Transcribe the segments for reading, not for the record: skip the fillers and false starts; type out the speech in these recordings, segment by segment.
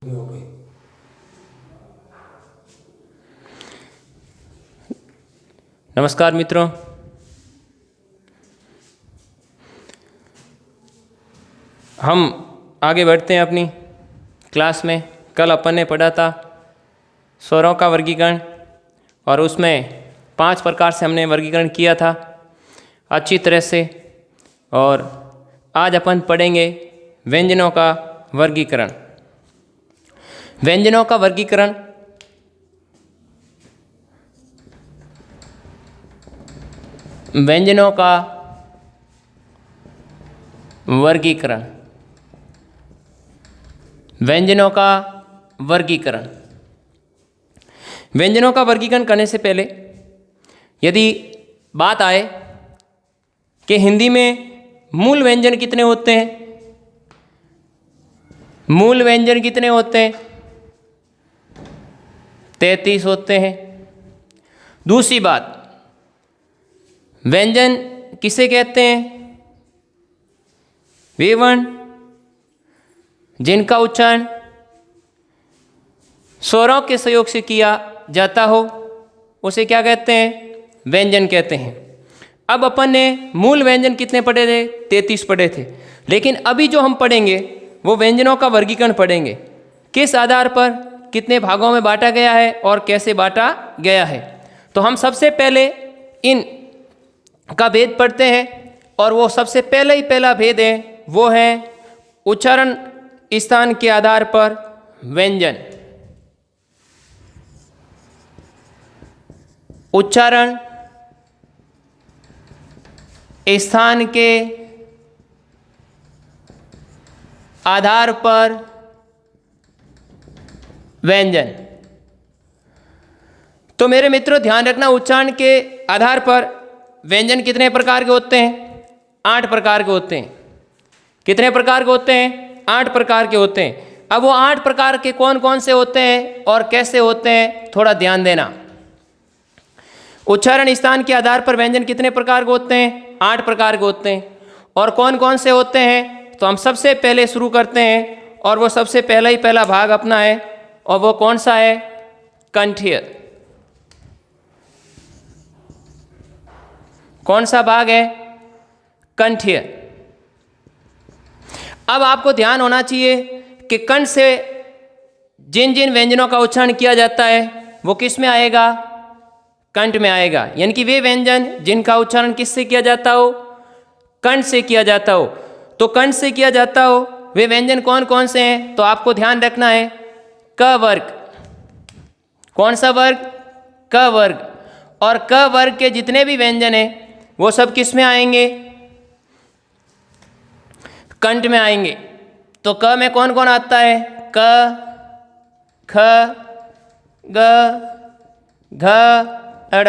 हो गई। नमस्कार मित्रों, हम आगे बढ़ते हैं अपनी क्लास में। कल अपन ने पढ़ा था स्वरों का वर्गीकरण और उसमें 5 प्रकार से हमने वर्गीकरण किया था अच्छी तरह से। और आज अपन पढ़ेंगे व्यंजनों का वर्गीकरण। व्यंजनों का वर्गीकरण व्यंजनों का वर्गीकरण व्यंजनों का वर्गीकरण व्यंजनों का वर्गीकरण करने से पहले यदि बात आए कि हिंदी में मूल व्यंजन कितने होते हैं, मूल व्यंजन कितने होते हैं? 33 होते हैं। दूसरी बात, व्यंजन किसे कहते हैं? वे वर्ण जिनका उच्चारण स्वरों के सहयोग से किया जाता हो उसे क्या कहते हैं? व्यंजन कहते हैं। अब अपन ने मूल व्यंजन कितने पढ़े थे? 33 पढ़े थे। लेकिन अभी जो हम पढ़ेंगे वो व्यंजनों का वर्गीकरण पढ़ेंगे। किस आधार पर कितने भागों में बांटा गया है और कैसे बांटा गया है। तो हम सबसे पहले इन का भेद पढ़ते हैं और वो सबसे पहला भेद है वो है उच्चारण स्थान के आधार पर व्यंजन। उच्चारण स्थान के आधार पर व्यंजन। तो मेरे मित्रों ध्यान रखना, उच्चारण के आधार पर व्यंजन कितने प्रकार के होते हैं? 8 प्रकार के होते हैं। कितने प्रकार के होते हैं? 8 प्रकार के होते हैं। अब वो 8 प्रकार के कौन कौन से होते हैं और कैसे होते हैं, थोड़ा ध्यान देना। उच्चारण स्थान के आधार पर व्यंजन कितने प्रकार के होते हैं? 8 प्रकार के होते हैं। और कौन कौन से होते हैं तो हम सबसे पहले शुरू करते हैं और वो सबसे पहला भाग अपना है और वो कौन सा है? कंठीय। कौन सा भाग है? कंठीय। अब आपको ध्यान होना चाहिए कि कंठ से जिन जिन व्यंजनों का उच्चारण किया जाता है वो किस में आएगा? कंठ में आएगा। यानी कि वे व्यंजन जिनका उच्चारण किससे किया जाता हो? कंठ से किया जाता हो। तो कंठ से किया जाता हो वे व्यंजन कौन कौन से हैं तो आपको ध्यान रखना है क वर्ग। कौन सा वर्ग? क वर्ग। और क वर्ग के जितने भी व्यंजन हैं वो सब किस में आएंगे? कंठ में आएंगे। तो क में कौन कौन आता है? क, ख, ग, घ, अड़।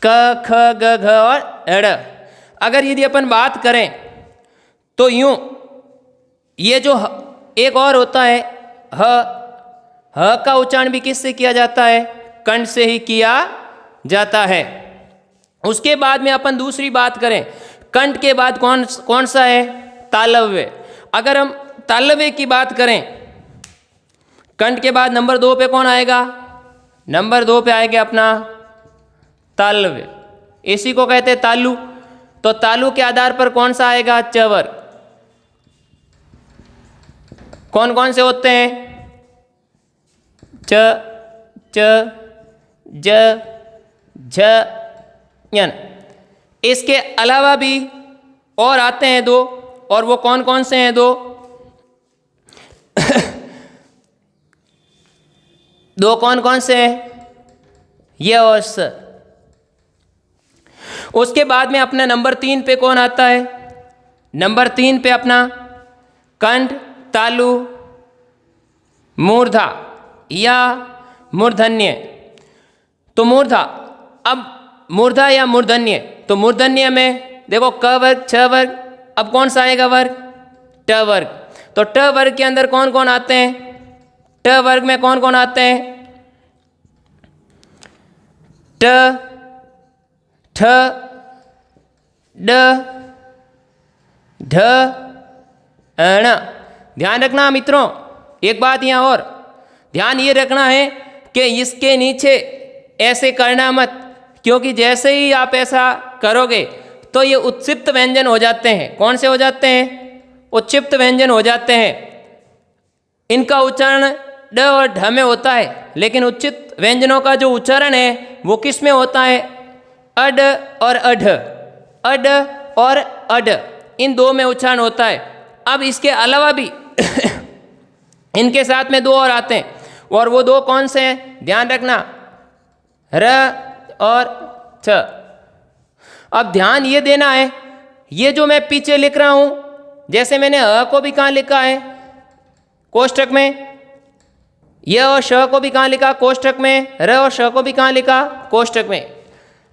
क, ख, ग, घ और अड़। अगर यदि अपन बात करें तो यूं ये जो एक और होता है ह, ह का उच्चारण भी किससे किया जाता है? कंठ से ही किया जाता है। उसके बाद में अपन दूसरी बात करें, कंठ के बाद कौन सा है? तालव्य। अगर हम तालव्य की बात करें, कंठ के बाद नंबर 2 पे कौन आएगा? नंबर 2 पे आएगा अपना तालव्य। इसी को कहते हैं तालु। तो तालु के आधार पर कौन सा आएगा? च वर्ग। कौन कौन से होते हैं? च, च, ज, झ, यन। इसके अलावा भी और आते हैं 2, और वो कौन कौन से हैं? 2 2 कौन कौन से हैं? य और स। उसके बाद में अपना नंबर 3 पे कौन आता है? नंबर 3 पे अपना कंठ, तालु, मूर्धा या मूर्धन्य। तो मूर्धा, अब मूर्धा या मूर्धन्य, तो मूर्धन्य में देखो क वर्ग, छ वर्ग। अब कौन सा आएगा वर्ग? ट वर्ग। तो ट वर्ग के अंदर कौन कौन आते हैं? ट वर्ग में कौन कौन आते हैं? ट, ठ, ड, ढ, अण। ध्यान रखना मित्रों, एक बात यहाँ और ध्यान ये रखना है कि इसके नीचे ऐसे करना मत, क्योंकि जैसे ही आप ऐसा करोगे तो ये उत्क्षिप्त व्यंजन हो जाते हैं। कौन से हो जाते हैं? उत्क्षिप्त व्यंजन हो जाते हैं। इनका उच्चारण ड और ढ में होता है, लेकिन उच्चित व्यंजनों का जो उच्चारण है वो किस में होता है? अड और अढ, अड और अड, इन दो में उच्चारण होता है। अब इसके अलावा भी इनके साथ में दो और आते हैं, और वो दो कौन से हैं? ध्यान रखना, र और छ। अब ध्यान ये देना है, ये जो मैं पीछे लिख रहा हूं, जैसे मैंने अ को भी कहाँ लिखा है? कोष्ठक में। य और श को भी कहाँ लिखा? कोष्ठक में। र और श को भी कहाँ लिखा? कोष्ठक में।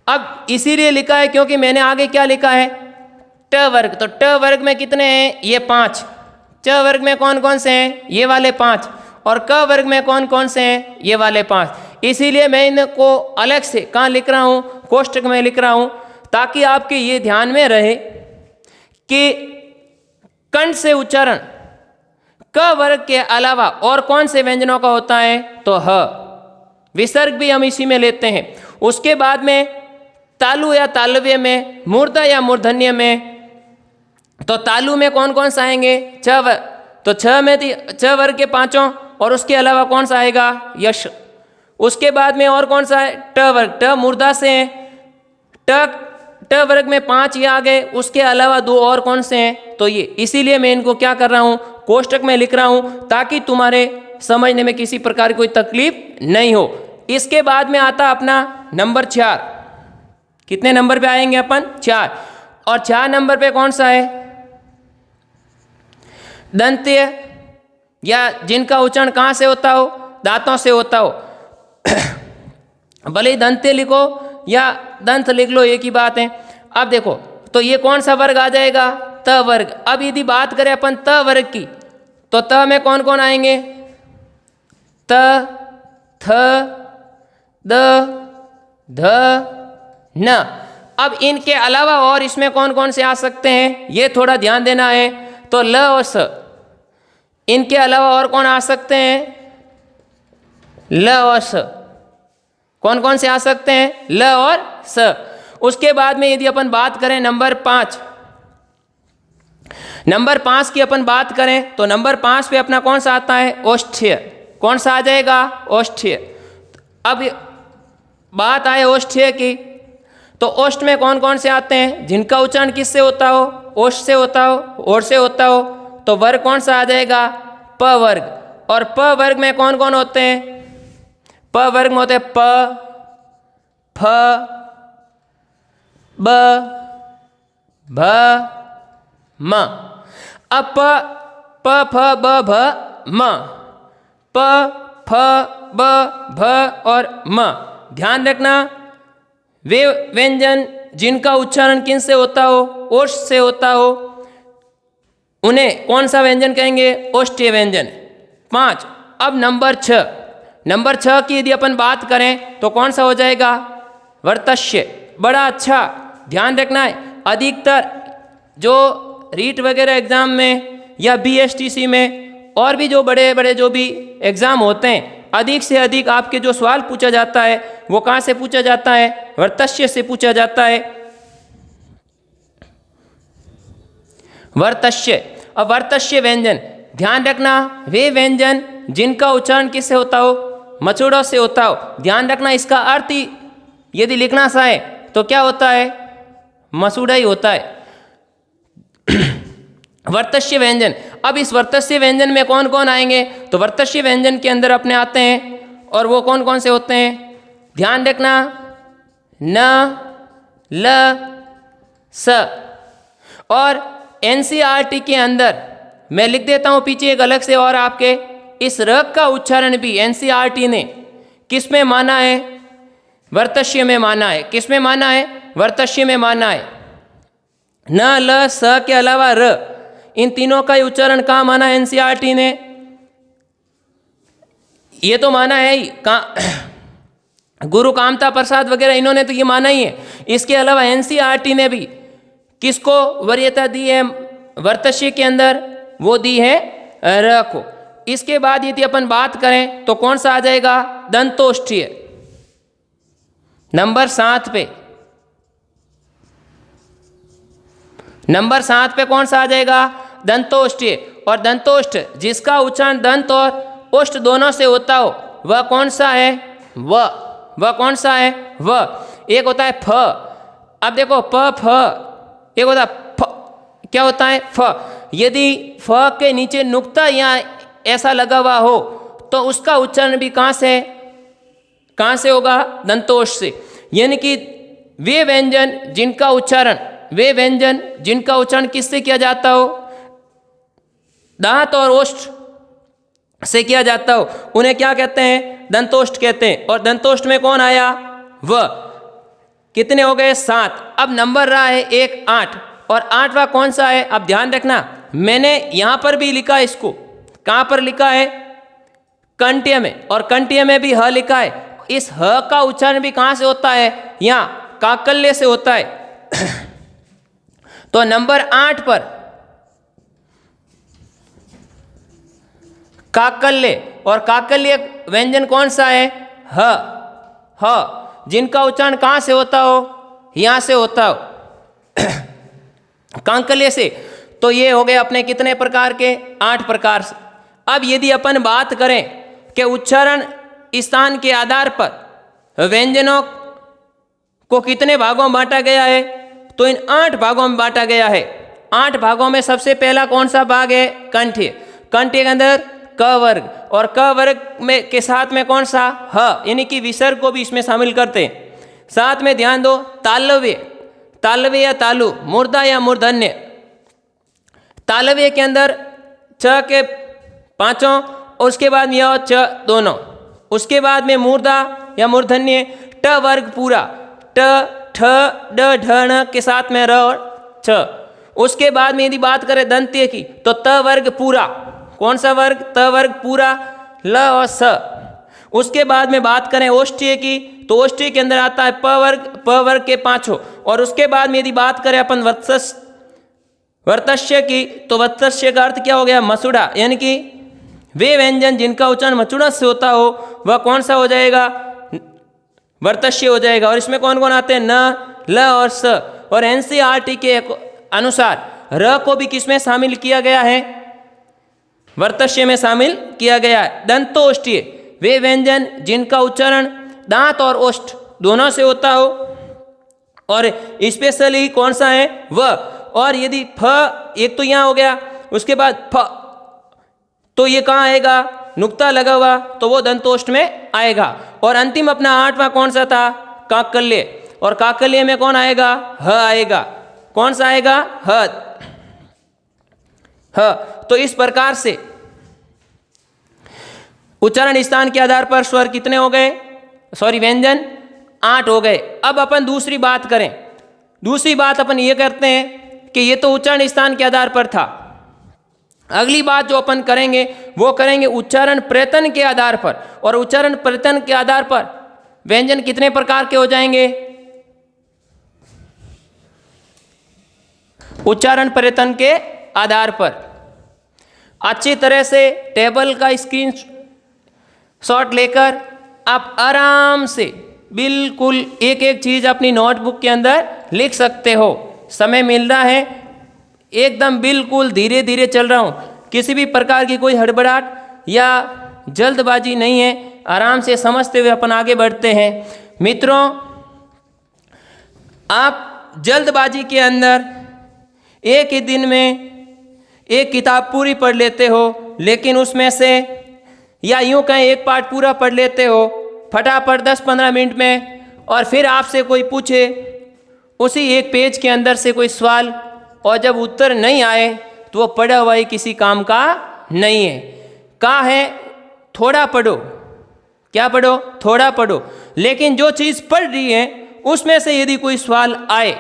अब इसीलिए लिखा है क्योंकि मैंने आगे क्या लिखा है? ट वर्ग। तो ट वर्ग में कितने हैं? ये 5। च वर्ग में कौन कौन से हैं? ये वाले 5। और क वर्ग में कौन कौन से हैं? ये वाले 5। इसीलिए मैं इनको अलग से कहाँ लिख रहा हूँ? कोष्ठक में लिख रहा हूँ, ताकि आपके ये ध्यान में रहे कि कंठ से उच्चारण क वर्ग के अलावा और कौन से व्यंजनों का होता है? तो ह। विसर्ग भी हम इसी में लेते हैं। उसके बाद में तालु या तालव्य में, मूर्धा या मूर्धन्य में, तो तालु में कौन कौन सा आएंगे? छ वर्ग। तो छ में छ वर्ग के 5, और उसके अलावा कौन सा आएगा? यश। उसके बाद में और कौन सा है? ट वर्ग। ट मूर्धा से है। ट वर्ग में 5 ये आ गए, उसके अलावा 2 और कौन से हैं? तो ये। इसीलिए मैं इनको क्या कर रहा हूँ? कोष्ठक में लिख रहा हूँ, ताकि तुम्हारे समझने में किसी प्रकार की कोई तकलीफ नहीं हो। इसके बाद में आता अपना नंबर 4। कितने नंबर पे आएंगे अपन? 4। और 4 नंबर पे कौन सा है? दंत्य, या जिनका उच्चारण कहाँ से होता हो? दांतों से होता हो। भले ही दंत्य लिखो या दंत लिख लो, एक ही बात है। अब देखो, तो ये कौन सा वर्ग आ जाएगा? त वर्ग। अब यदि बात करें अपन त वर्ग की, तो त में कौन कौन आएंगे? त, थ, द, ध, न। अब इनके अलावा और इसमें कौन कौन से आ सकते हैं? ये थोड़ा ध्यान देना है। तो ल और स। इनके अलावा और कौन आ सकते हैं? ल और स। कौन कौन से आ सकते हैं? ल और स। उसके बाद में यदि अपन बात करें नंबर 5, नंबर 5 की अपन बात करें, तो नंबर 5 पे अपना कौन सा आता है? ओष्ठ्य। कौन सा आ जाएगा? ओष्ठ्य। अब बात आए ओष्ठ्य की, तो ओष्ठ में कौन कौन से आते हैं? जिनका उच्चारण किससे होता हो? ओष्ठ से होता हो, ओर से होता हो। तो वर्ग कौन सा आ जाएगा? प वर्ग। और प वर्ग में कौन कौन होते हैं? प वर्ग में होते हैं प, फ, ब, भ, म। अब प, फ, ब, भ, म। प, फ, ब, भ और म। ध्यान रखना, वे व्यंजन जिनका उच्चारण किन से होता हो? ओष्ठ से होता हो, उन्हें कौन सा व्यंजन कहेंगे? ओष्ठ्य व्यंजन। 5। अब नंबर 6, नंबर 6 की यदि अपन बात करें, तो कौन सा हो जाएगा? वर्तस्य। बड़ा अच्छा ध्यान रखना है, अधिकतर जो रीट वगैरह एग्जाम में या BSTC में और भी जो बड़े बड़े जो भी एग्जाम होते हैं, अधिक से अधिक आपके जो सवाल पूछा जाता है वो कहाँ से पूछा जाता है? वर्तस्य से पूछा जाता है। वर्तस्य। अब वर्तस्य व्यंजन, ध्यान रखना, वे व्यंजन जिनका उच्चारण किससे होता हो? मचूड़ों से होता हो। ध्यान रखना, इसका अर्थ ही यदि लिखना चाहे तो क्या होता है? मसूड़ा ही होता है। वर्तस्य व्यंजन। अब इस वर्तस्य व्यंजन में कौन कौन आएंगे? तो वर्तस्य व्यंजन के अंदर अपने आते हैं, और वो कौन कौन से होते हैं? ध्यान रखना, न, ल, स। और NCERT के अंदर मैं लिख देता हूँ पीछे एक अलग से, और आपके इस र का उच्चारण भी NCERT ने किस में माना है? वर्तस्य में माना है। किस में माना है? वर्तस्य में माना है। न, ल, स के अलावा र, इन तीनों का उच्चारण कहाँ माना है NCERT ने? ये तो माना है ही, गुरु कामता प्रसाद वगैरह इन्होंने तो ये माना ही है। इसके अलावा NCERT ने भी किसको वरीयता दी है वर्तस्य के अंदर? वो दी है र को। इसके बाद यदि अपन बात करें तो कौन सा आ जाएगा? दंतोष्ठीय। नंबर 7 पे, नंबर 7 पे कौन सा आ जाएगा? दंतोष्ठीय। और दंतोष्ठ जिसका उच्चारण दंत और ओष्ठ दोनों से होता हो वह कौन सा है? वह कौन सा है? वह एक होता है फ। अब देखो प फ, एक होता है फ, क्या होता है? फ। यदि फ के नीचे नुक्ता या ऐसा लगा हुआ हो तो उसका उच्चारण भी कहाँ से होगा? दंतोष्ठ से। यानी कि वे व्यंजन जिनका उच्चारण किससे किया जाता हो? दांत और ओष्ठ से किया जाता हो, उन्हें क्या कहते हैं? दंतोष्ठ कहते हैं। और दंतोष्ठ में कौन आया? व। कितने हो गए? 7। अब नंबर रहा है 1 8, और 8वां कौन सा है? अब ध्यान रखना, मैंने यहां पर भी लिखा है इसको। कहां पर लिखा है? कंठ्य में, और कंठ्य में भी ह लिखा है। इस ह का उच्चारण भी कहां से होता है? यहां काकल्य से होता है। तो नंबर 8 पर काकल्य, और काकल्य व्यंजन कौन सा है? ह। जिनका उच्चारण कहां से होता हो? यहां से होता हो, काकल्य से। तो ये हो गए अपने कितने प्रकार के? 8 प्रकार से। अब यदि अपन बात करें कि उच्चारण स्थान के आधार पर व्यंजनों को कितने भागों में बांटा गया है, तो इन 8 भागों में बांटा गया है। 8 भागों में सबसे पहला कौन सा भाग है? कंठ्य। कंठ्य के अंदर क वर्ग, और क वर्ग में के साथ में कौन सा? ह, यानी कि विसर्ग को भी इसमें शामिल करते हैं। साथ में ध्यान दो, तालव्य या तालु, मूर्धा या मूर्धन्य। तालव्य के अंदर च के 5, उसके बाद य च दोनों, उसके बाद में मूर्धा या मूर्धन्य, ट वर्ग पूरा, ट ठ ड ढ ण के साथ में र और छ। उसके बाद में यदि बात करें दंत्य की तो त वर्ग पूरा। कौन सा वर्ग? त वर्ग पूरा, ल और स। उसके बाद में बात करें ओष्ठ्य की तो ओष्ठ्य के अंदर आता है प वर्ग के 5। और उसके बाद में यदि बात करें अपन वर्तस्य की तो वर्तस्य का अर्थ क्या हो गया? मसुड़ा। यानी कि वे व्यंजन जिनका उच्चारण मचुड़ा से होता हो वह कौन सा हो जाएगा? वर्तस्य हो जाएगा। और इसमें कौन कौन आते हैं? न, ल और स। और एनसीईआरटी के अनुसार र को भी किसमें शामिल किया गया है? वर्तस्य में शामिल किया गया है। दंतोष्ठीय वे व्यंजन जिनका उच्चारण दांत और ओष्ठ दोनों से होता हो, और स्पेशली कौन सा है? व। और यदि फ, एक तो यहाँ हो गया, उसके बाद फ, तो ये कहाँ आएगा? नुक्ता लगा हुआ, तो वो दंतोष्ठ में आएगा। और अंतिम अपना 8वां कौन सा था? काकल्य। और काकल्य में कौन आएगा? ह आएगा। कौन सा आएगा? ह। तो इस प्रकार से उच्चारण स्थान के आधार पर स्वर कितने हो गए? व्यंजन 8 हो गए। अब अपन दूसरी बात करें। दूसरी बात अपन ये करते हैं कि ये तो उच्चारण स्थान के आधार पर था। अगली बात जो अपन करेंगे वो करेंगे उच्चारण प्रयत्न के आधार पर। और उच्चारण प्रयत्न के आधार पर व्यंजन कितने प्रकार के हो जाएंगे? उच्चारण प्रयत्न के आधार पर अच्छी तरह से टेबल का स्क्रीन शॉट लेकर आप आराम से बिल्कुल एक एक चीज़ अपनी नोटबुक के अंदर लिख सकते हो। समय मिल रहा है, एकदम बिल्कुल धीरे धीरे चल रहा हूँ, किसी भी प्रकार की कोई हड़बड़ाहट या जल्दबाजी नहीं है। आराम से समझते हुए अपन आगे बढ़ते हैं। मित्रों, आप जल्दबाजी के अंदर एक ही दिन में एक किताब पूरी पढ़ लेते हो, लेकिन उसमें से या यूँ कहें एक पार्ट पूरा पढ़ लेते हो फटाफट 10-15 मिनट में, और फिर आपसे कोई पूछे उसी एक पेज के अंदर से कोई सवाल, और जब उत्तर नहीं आए तो वो पढ़ा हुआ ही किसी काम का नहीं है। कहा है थोड़ा पढ़ो, क्या पढ़ो? थोड़ा पढ़ो। लेकिन जो चीज़ पढ़ रही है उसमें से यदि कोई सवाल आए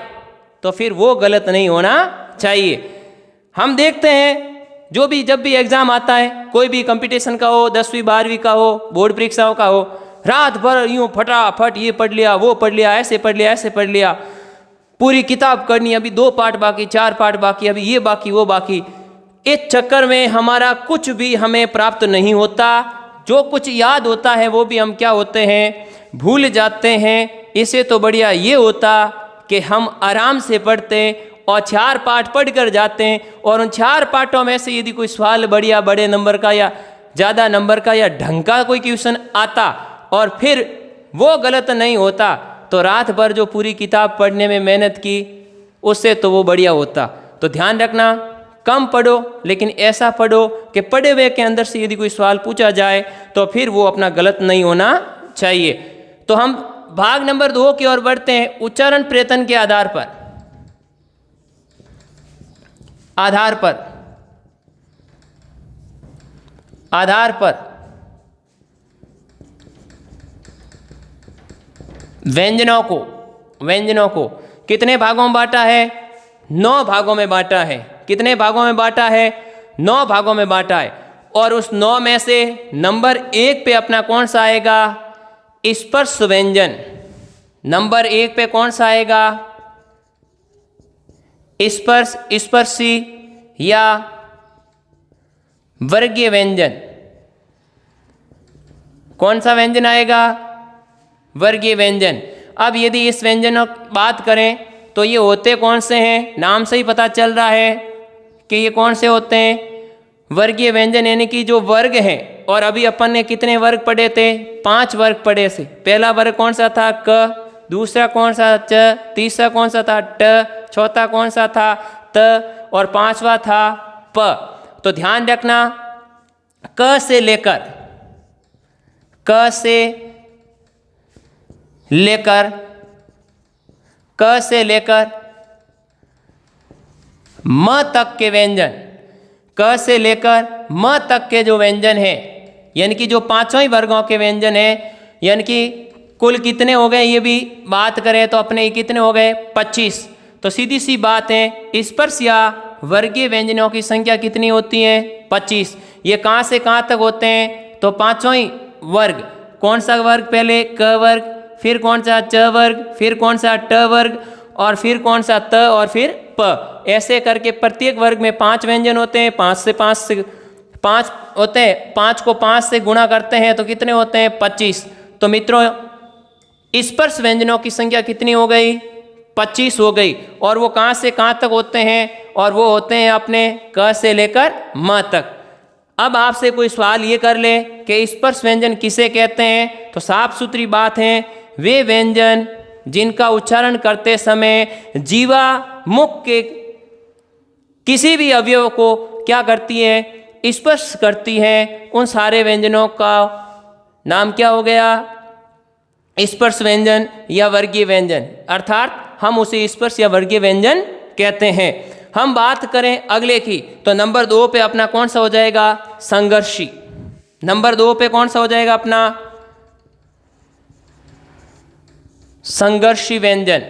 तो फिर वो गलत नहीं होना चाहिए। हम देखते हैं जब भी एग्ज़ाम आता है, कोई भी कंपटीशन का हो, 10वीं 12वीं का हो, बोर्ड परीक्षाओं का हो, रात भर यूँ फटाफट ये पढ़ लिया, वो पढ़ लिया, ऐसे पढ़ लिया, ऐसे पढ़ लिया, पूरी किताब करनी, अभी 2 पार्ट बाकी, 4 पार्ट बाकी, अभी ये बाकी, वो बाकी। इस चक्कर में हमारा कुछ भी हमें प्राप्त नहीं होता, जो कुछ याद होता है वो भी हम क्या होते हैं, भूल जाते हैं। इससे तो बढ़िया ये होता कि हम आराम से पढ़ते और 4 पाठ पढ़ कर जाते हैं, और उन 4 पाठों में से यदि कोई सवाल बढ़िया बड़े नंबर का या ज़्यादा नंबर का या ढंग का कोई क्वेश्चन आता और फिर वो गलत नहीं होता, तो रात भर जो पूरी किताब पढ़ने में मेहनत की उससे तो वो बढ़िया होता। तो ध्यान रखना, कम पढ़ो लेकिन ऐसा पढ़ो कि पढ़े हुए के अंदर से यदि कोई सवाल पूछा जाए तो फिर वो अपना गलत नहीं होना चाहिए। तो हम भाग नंबर 2 की ओर बढ़ते हैं। उच्चारण प्रयत्न के आधार पर व्यंजनों को कितने भागों में बांटा है? 9 भागों में बांटा है। कितने भागों में बांटा है? 9 भागों में बांटा है। और उस 9 में से नंबर 1 पे अपना कौन सा आएगा? स्पर्श व्यंजन। नंबर 1 पे कौन सा आएगा? स्पर्श, स्पर्शी या वर्गीय व्यंजन। कौन सा व्यंजन आएगा? वर्गीय व्यंजन। अब यदि इस व्यंजनों की बात करें तो ये होते कौन से हैं? नाम से ही पता चल रहा है कि ये कौन से होते हैं, वर्गीय व्यंजन, यानी कि जो वर्ग हैं। और अभी अपन ने कितने वर्ग पढ़े थे? 5 वर्ग पढ़े थे। पहला वर्ग कौन सा था? क। दूसरा कौन सा? च। तीसरा कौन सा था? ट। चौथा कौन सा था? त। और 5वां था प। तो ध्यान रखना, क से लेकर म तक के व्यंजन, क से लेकर म तक के जो व्यंजन हैं, यानी कि जो 5 ही वर्गों के व्यंजन हैं, यानी कि कुल कितने हो गए ये भी बात करें तो अपने कितने हो गए? 25। तो सीधी सी बात है, स्पर्श या वर्गीय व्यंजनों की संख्या कितनी होती है? 25। ये कहाँ से कहाँ तक होते हैं? तो 5 ही वर्ग। कौन सा वर्ग? पहले क वर्ग, फिर कौन सा? च वर्ग, फिर कौन सा? ट वर्ग, और फिर कौन सा? त, और फिर प। ऐसे करके प्रत्येक वर्ग में 5 व्यंजन होते हैं। 5 होते हैं। 5 को 5 से गुणा करते हैं तो कितने होते हैं? 25। तो मित्रों, स्पर्श व्यंजनों की संख्या कितनी हो गई? 25 हो गई। और वो कहाँ से कहाँ तक होते हैं? और वो होते हैं अपने क से लेकर म तक। अब आपसे कोई सवाल ये कर ले कि स्पर्श व्यंजन किसे कहते हैं, तो साफ सुथरी बात है, वे व्यंजन जिनका उच्चारण करते समय जीवा मुख के किसी भी अवयव को क्या करती है? स्पर्श करती है। उन सारे व्यंजनों का नाम क्या हो गया? स्पर्श व्यंजन या वर्गीय व्यंजन, अर्थात हम उसे स्पर्श या वर्गीय व्यंजन कहते हैं। हम बात करें अगले की, तो नंबर 2 पे अपना कौन सा हो जाएगा? संघर्षी। नंबर 2 पे कौन सा हो जाएगा अपना? संघर्षी व्यंजन।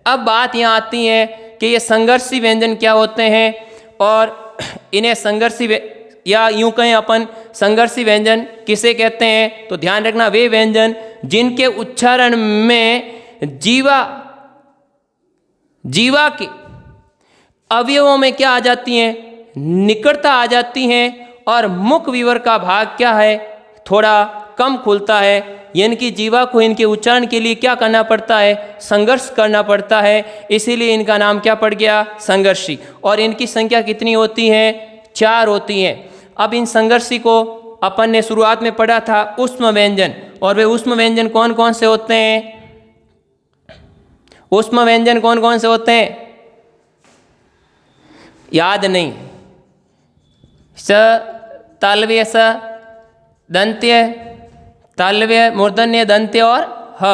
अब बात यहाँ आती है कि ये संघर्षी व्यंजन क्या होते हैं, और इन्हें संघर्षी या यूं कहें अपन संघर्षी व्यंजन किसे कहते हैं? तो ध्यान रखना, वे व्यंजन जिनके उच्चारण में जीवा के अवयवों में क्या आ जाती हैं? निकटता आ जाती हैं, और मुख विवर का भाग क्या है? थोड़ा कम खुलता है। यानी कि जीवा को इनके उच्चारण के लिए क्या करना पड़ता है? संघर्ष करना पड़ता है। इसीलिए इनका नाम क्या पड़ गया? संघर्षी। और इनकी संख्या कितनी होती है? 4 होती हैं। अब इन संघर्षी को अपन ने शुरुआत में पढ़ा था ऊष्म व्यंजन, और वे ऊष्म व्यंजन कौन कौन से होते हैं? ऊष्म व्यंजन कौन कौन से होते हैं? याद नहीं। स, तालव्य स, दंत्य, तालव्य, मूर्धन्य, दंत्य और ह,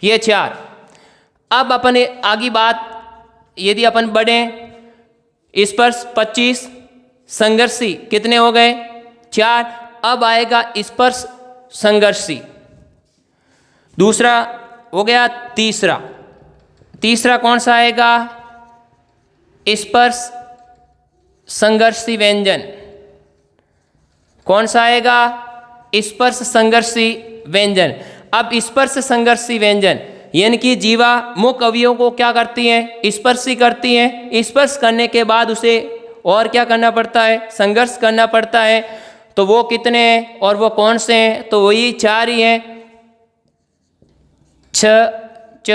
ये 4। अब अपन आगे बात यदि अपन बढ़ें, स्पर्श 25, संघर्षी कितने हो गए? 4। अब आएगा स्पर्श संघर्षी। दूसरा हो गया। तीसरा कौन सा आएगा? स्पर्श संघर्षी व्यंजन। कौन सा आएगा? स्पर्श संघर्षी व्यंजन। अब स्पर्श संघर्षी व्यंजन यानी कि जीवा मुख अवयवों को क्या करती है? स्पर्शी करती है। स्पर्श करने के बाद उसे और क्या करना पड़ता है, संघर्ष करना पड़ता है। तो वो कितने हैं और वो कौन से हैं, तो वही 4 ही हैं, छ, च,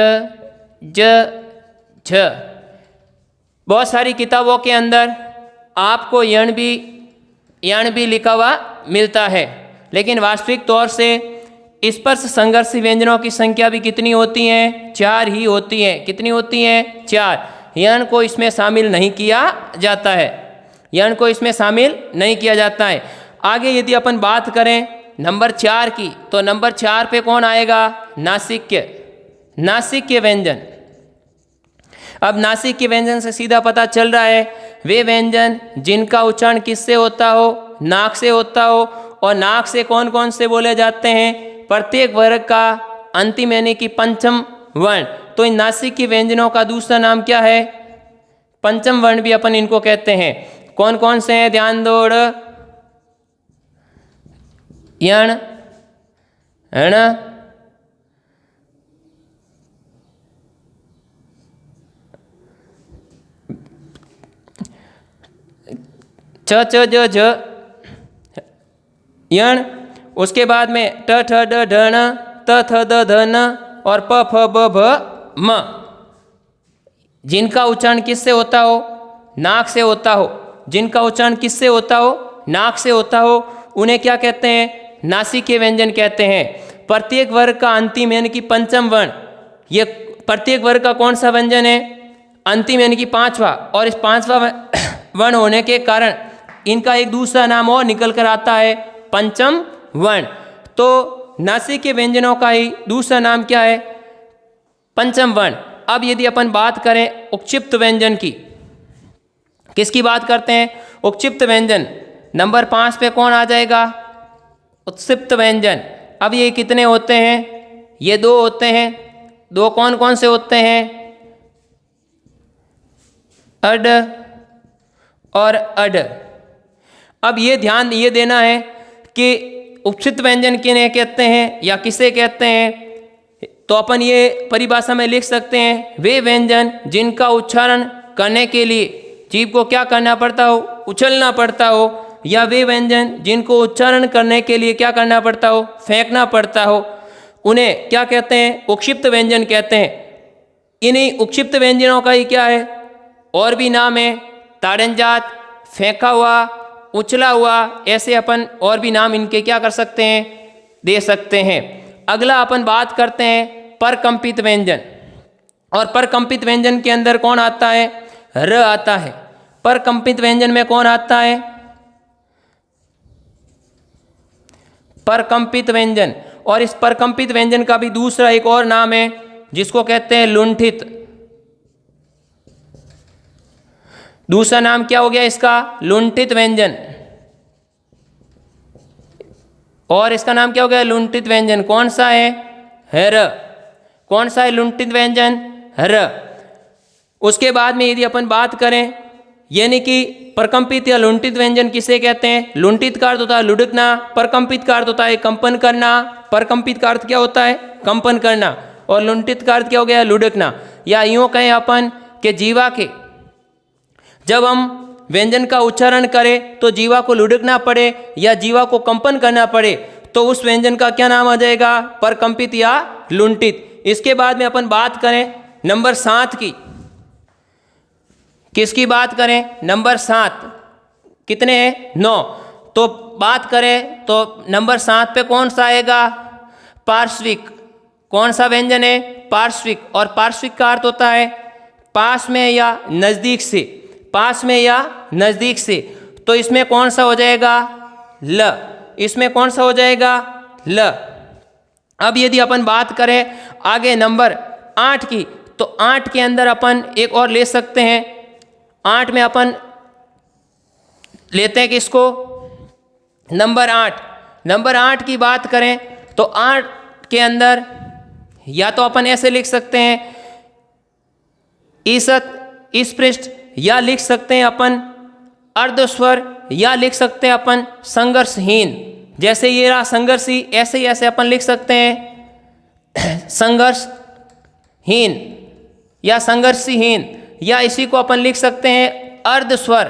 ज, झ। बहुत सारी किताबों के अंदर आपको यण भी लिखा हुआ मिलता है, लेकिन वास्तविक तौर से स्पर्श संघर्षी व्यंजनों की संख्या भी कितनी होती है, 4 ही होती है। कितनी होती है, 4। यण को इसमें शामिल नहीं किया जाता है, यण को इसमें शामिल नहीं किया जाता है। आगे यदि अपन बात करें नंबर 4 की, तो नंबर 4 पे कौन आएगा, नासिक्य व्यंजन। अब नासिक्य व्यंजन से सीधा पता चल रहा है वे व्यंजन जिनका उच्चारण किससे होता हो, नाक से होता हो। और नाक से कौन कौन से बोले जाते हैं, प्रत्येक वर्ग का अंतिम यानी कि पंचम वर्ण। तो इन नासिक्य व्यंजनों का दूसरा नाम क्या है, पंचम वर्ण भी अपन इनको कहते हैं। कौन कौन से हैं, ध्यान दो, यण, ण, च, ज, झ, यण। उसके बाद में ट, ठ, ड, ढ, ण, त, थ, द, ध, न और प, फ, ब, भ, म। जिनका उच्चारण किससे होता हो, नाक से होता हो। जिनका उच्चारण किससे होता हो, नाक से होता हो, उन्हें क्या कहते हैं, नासिक्य व्यंजन कहते हैं। प्रत्येक वर्ग का अंतिम यानी कि पंचम वर्ण, ये प्रत्येक वर्ग का कौन सा व्यंजन है, अंतिम यानी कि 5वां। और इस 5वां वर्ण होने के कारण इनका एक दूसरा नाम और निकल कर आता है, पंचम वर्ण। तो नासिक्य व्यंजनों का ही दूसरा नाम क्या है, पंचम वर्ण। अब यदि अपन बात करें उक्षिप्त व्यंजन की, किसकी बात करते हैं, उक्षिप्त व्यंजन। नंबर 5 पे कौन आ जाएगा, उत्क्षिप्त व्यंजन। अब ये कितने होते हैं, ये 2 होते हैं। 2 कौन कौन से होते हैं, अड और अड। अब ये ध्यान ये देना है कि उपक्षिप्त व्यंजन किन्हें कहते हैं या किसे कहते हैं। तो अपन ये परिभाषा में लिख सकते हैं, वे व्यंजन जिनका उच्चारण करने के लिए जीभ को क्या करना पड़ता हो, उछलना पड़ता हो, या वे व्यंजन जिनको उच्चारण करने के लिए क्या करना पड़ता हो, फेंकना पड़ता हो, उन्हें क्या कहते हैं, उक्षिप्त व्यंजन कहते हैं। इन्हीं उक्षिप्त व्यंजनों का ही क्या है, और भी नाम है, ताड़नजात, फेंका हुआ, उछला हुआ, ऐसे अपन और भी नाम इनके क्या कर सकते हैं, दे सकते हैं। अगला अपन बात करते हैं परकंपित व्यंजन। और परकंपित व्यंजन के अंदर कौन आता है, र आता है। परकंपित व्यंजन में कौन आता है, परकंपित व्यंजन। और इस परकंपित व्यंजन का भी दूसरा एक और नाम है जिसको कहते हैं लुंठित। दूसरा नाम क्या हो गया इसका, लुंठित व्यंजन। और इसका नाम क्या हो गया, लुंठित व्यंजन। कौन सा है, र। कौन सा है लुंठित व्यंजन, र। उसके बाद में यदि अपन बात करें, यानी कि परकंपित या लुंठित व्यंजन किसे कहते हैं, लुंठित का अर्थ होता है लुढ़कना, परकंपित का अर्थ होता है कंपन करना। परकंपित का अर्थ क्या होता है, कंपन करना, और लुंठित का अर्थ क्या हो गया, लुढ़कना। या यूँ कहें अपन कि जीवा के जब हम व्यंजन का उच्चारण करें तो जीवा को लुढ़कना पड़े या जीवा को कंपन करना पड़े, तो उस व्यंजन का क्या नाम आ जाएगा, परकंपित या लुंठित। इसके बाद में अपन बात करें नंबर 7 की, किसकी बात करें, नंबर 7। कितने हैं, 9। तो बात करें तो नंबर 7 पे कौन सा आएगा, पार्श्विक। कौन सा व्यंजन है, पार्श्विक। और पार्श्विक का अर्थ होता है पास में या नज़दीक से, पास में या नज़दीक से। तो इसमें कौन सा हो जाएगा, ल। इसमें कौन सा हो जाएगा, ल। अब यदि अपन बात करें आगे नंबर 8 की, तो 8 के अंदर अपन एक और ले सकते हैं। 8 में अपन लेते हैं किसको, नंबर 8। नंबर 8 की बात करें तो 8 के अंदर या तो अपन ऐसे लिख सकते हैं ईसत, स्पृष्ट, या लिख सकते हैं अपन अर्धस्वर, या लिख सकते हैं अपन संघर्षहीन। जैसे ये रहा संघर्षी, ऐसे ही ऐसे अपन लिख सकते हैं संघर्षहीन या संघर्षहीन, या इसी को अपन लिख सकते हैं अर्धस्वर,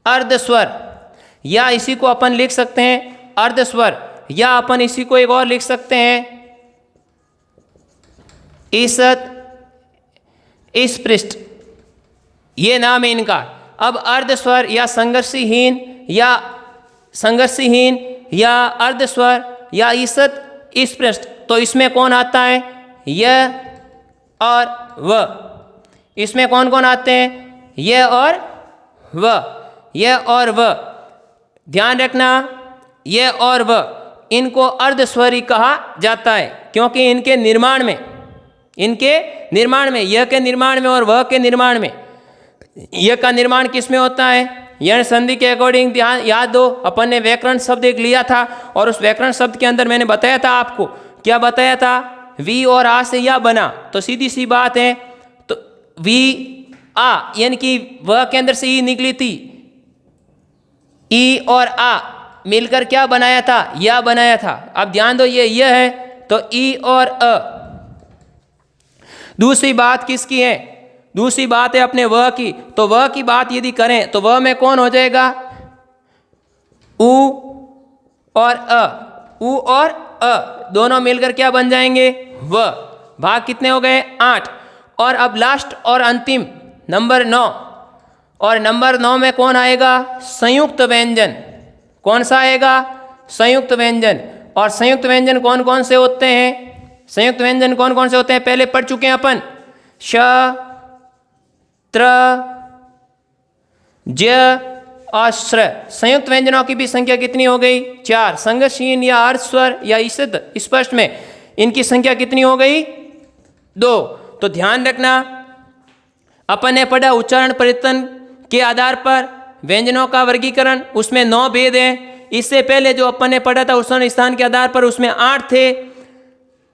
अर्धस्वर, या इसी को अपन लिख सकते हैं अर्धस्वर, या अपन इसी को एक और लिख सकते हैं ईसत स्पृष्ट, ये नाम है इनका। अब अर्धस्वर या संघर्षहीन या अर्धस्वर या ईसत स्पृष्ट, तो इसमें कौन आता है? यह और वह। इसमें कौन कौन आते हैं? यह और वह, यह और वह। ध्यान रखना, यह और वह, इनको अर्धस्वरी कहा जाता है, क्योंकि इनके निर्माण में यह के निर्माण में और वह के निर्माण में, यह का निर्माण किस में होता है? यण संधि के अकॉर्डिंग। ध्यान याद दो, अपन ने व्याकरण शब्द एक लिया था और उस व्याकरण शब्द के अंदर मैंने बताया था आपको, क्या बताया था? वी और आ से या बना, तो सीधी सी बात है, तो वी आ यानी कि वह के अंदर से ई निकली थी, ई और आ मिलकर क्या बनाया था? या बनाया था। अब ध्यान दो, ये यह है तो ई और अ। दूसरी बात किसकी है? दूसरी बात है अपने वह की। तो वह की बात यदि करें तो वह में कौन हो जाएगा? उ और अ, उ और अ दोनों मिलकर क्या बन जाएंगे? वह। भाग कितने हो गए? 8। और अब लास्ट और अंतिम नंबर 9, और नंबर 9 में कौन आएगा? संयुक्त व्यंजन। कौन सा आएगा? संयुक्त व्यंजन। और संयुक्त व्यंजन कौन कौन से होते हैं? संयुक्त व्यंजन कौन कौन से होते हैं पहले पढ़ चुके हैं अपन। श, त्र, ज और श्र। संयुक्त व्यंजनों की भी संख्या कितनी हो गई? 4। संघर्षहीन या अर्धस्वर या ईसत स्पष्ट में इनकी संख्या कितनी हो गई? 2। तो ध्यान रखना, अपन ने पढ़ा उच्चारण परिवर्तन के आधार पर व्यंजनों का वर्गीकरण, उसमें 9 भेद हैं। इससे पहले जो अपन ने पढ़ा था उच्चारण स्थान के आधार पर, उसमें 8 थे।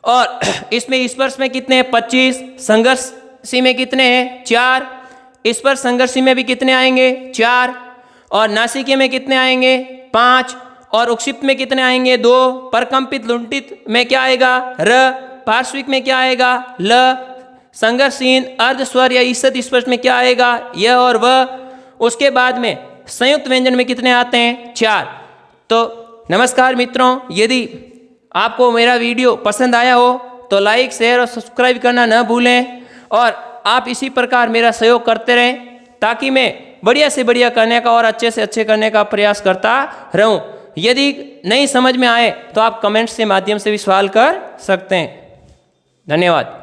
और इसमें स्पर्श में कितने हैं? 25। संघर्षी में कितने हैं? 4। स्पर्श संघर्षी में भी कितने आएंगे? 4। और नासिके में कितने आएंगे? 5। और उक्षिप्त में कितने आएंगे? 2। परकंपित लुंठित में क्या आएगा? र। पार्श्विक में क्या आएगा? ल। संघर्षहीन अर्धस्वर या ईसत स्पर्श में क्या आएगा? यह और वह। उसके बाद में संयुक्त व्यंजन में कितने आते हैं? 4। तो नमस्कार मित्रों, यदि आपको मेरा वीडियो पसंद आया हो तो लाइक, शेयर और सब्सक्राइब करना न भूलें, और आप इसी प्रकार मेरा सहयोग करते रहें ताकि मैं बढ़िया से बढ़िया करने का और अच्छे से अच्छे करने का प्रयास करता रहूं। यदि नहीं समझ में आए तो आप कमेंट्स के माध्यम से भी सवाल कर सकते हैं। धन्यवाद।